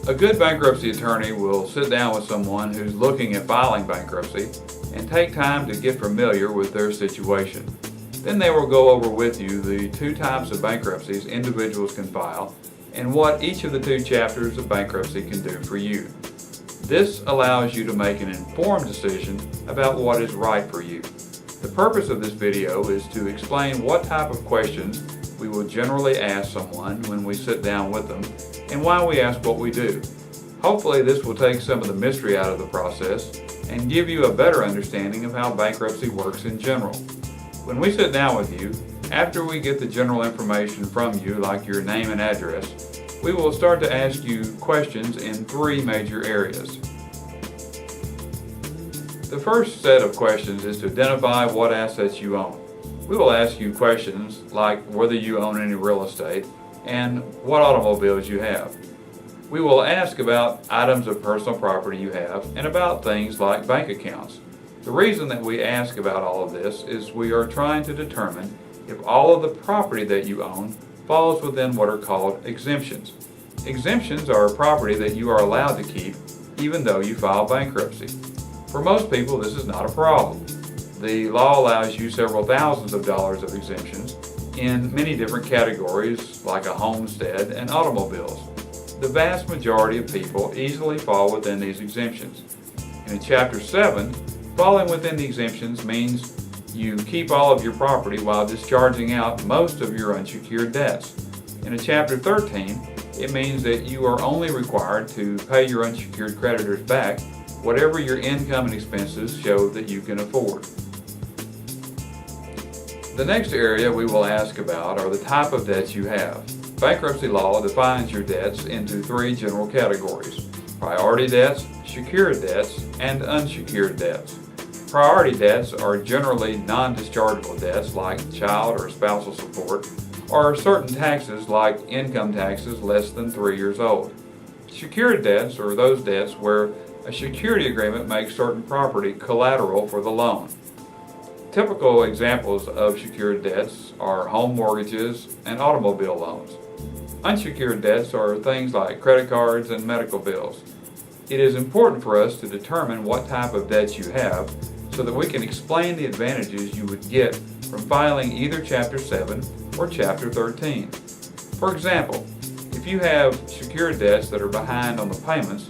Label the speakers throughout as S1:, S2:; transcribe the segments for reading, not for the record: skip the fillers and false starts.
S1: A good bankruptcy attorney will sit down with someone who's looking at filing bankruptcy and take time to get familiar with their situation. Then they will go over with you the two types of bankruptcies individuals can file and what each of the two chapters of bankruptcy can do for you. This allows you to make an informed decision about what is right for you. The purpose of this video is to explain what type of questions we will generally ask someone when we sit down with them and why we ask what we do. Hopefully this will take some of the mystery out of the process and give you a better understanding of how bankruptcy works in general. When we sit down with you, after we get the general information from you, like your name and address, we will start to ask you questions in three major areas. The first set of questions is to identify what assets you own. We will ask you questions like whether you own any real estate and what automobiles you have. We will ask about items of personal property you have and about things like bank accounts. The reason that we ask about all of this is we are trying to determine if all of the property that you own falls within what are called exemptions. Exemptions are property that you are allowed to keep even though you file bankruptcy. For most people, this is not a problem. The law allows you several thousands of dollars of exemptions in many different categories like a homestead and automobiles. The vast majority of people easily fall within these exemptions. In Chapter 7, falling within the exemptions means you keep all of your property while discharging out most of your unsecured debts. In Chapter 13, it means that you are only required to pay your unsecured creditors back whatever your income and expenses show that you can afford. The next area we will ask about are the type of debts you have. Bankruptcy law defines your debts into three general categories: priority debts, secured debts, and unsecured debts. Priority debts are generally non-dischargeable debts like child or spousal support, or certain taxes like income taxes less than 3 years old. Secured debts are those debts where a security agreement makes certain property collateral for the loan. Typical examples of secured debts are home mortgages and automobile loans. Unsecured debts are things like credit cards and medical bills. It is important for us to determine what type of debts you have so that we can explain the advantages you would get from filing either Chapter 7 or Chapter 13. For example, if you have secured debts that are behind on the payments,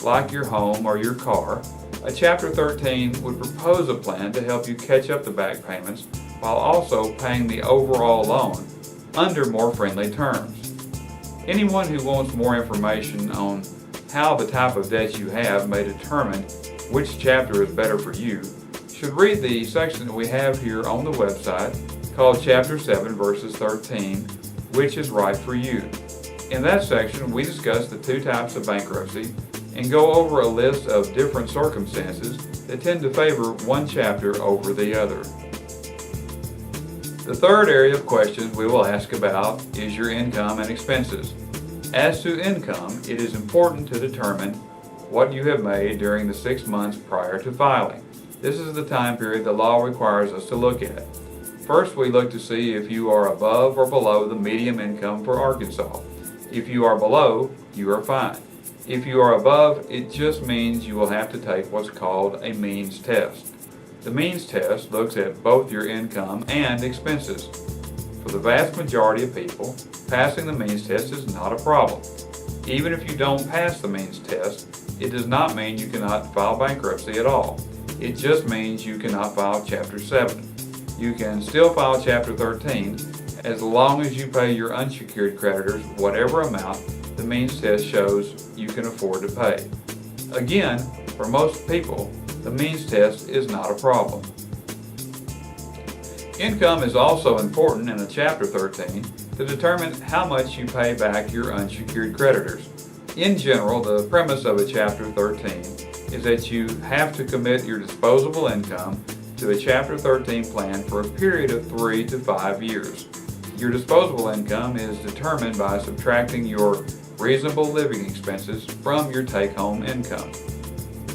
S1: like your home or your car, a Chapter 13 would propose a plan to help you catch up the back payments while also paying the overall loan under more friendly terms. Anyone who wants more information on how the type of debts you have may determine which chapter is better for you should read the section that we have here on the website called Chapter 7 verses 13, which is right for you. In that section, we discuss the two types of bankruptcy and go over a list of different circumstances that tend to favor one chapter over the other. The third area of questions we will ask about is your income and expenses. As to income, it is important to determine what you have made during the 6 months prior to filing. This is the time period the law requires us to look at. First, we look to see if you are above or below the median income for Arkansas. If you are below, you are fine. If you are above, it just means you will have to take what's called a means test. The means test looks at both your income and expenses. For the vast majority of people, passing the means test is not a problem. Even if you don't pass the means test, it does not mean you cannot file bankruptcy at all. It just means you cannot file Chapter 7. You can still file Chapter 13 as long as you pay your unsecured creditors whatever amount the means test shows you can afford to pay. Again, for most people, the means test is not a problem. Income is also important in a Chapter 13 to determine how much you pay back your unsecured creditors. In general, the premise of a Chapter 13 is that you have to commit your disposable income to a Chapter 13 plan for a period of 3 to 5 years. Your disposable income is determined by subtracting your reasonable living expenses from your take-home income.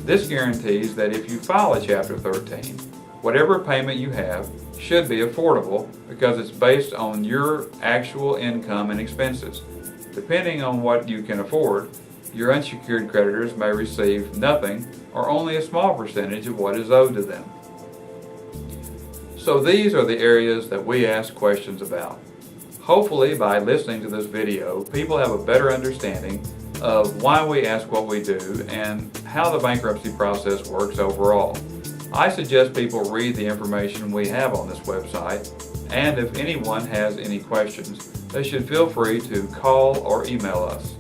S1: This guarantees that if you file a Chapter 13, whatever payment you have should be affordable because it's based on your actual income and expenses. Depending on what you can afford, Your unsecured creditors may receive nothing or only a small percentage of what is owed to them. So these are the areas that we ask questions about. Hopefully, by listening to this video, people have a better understanding of why we ask what we do and how the bankruptcy process works overall. I suggest people read the information we have on this website, and if anyone has any questions, they should feel free to call or email us.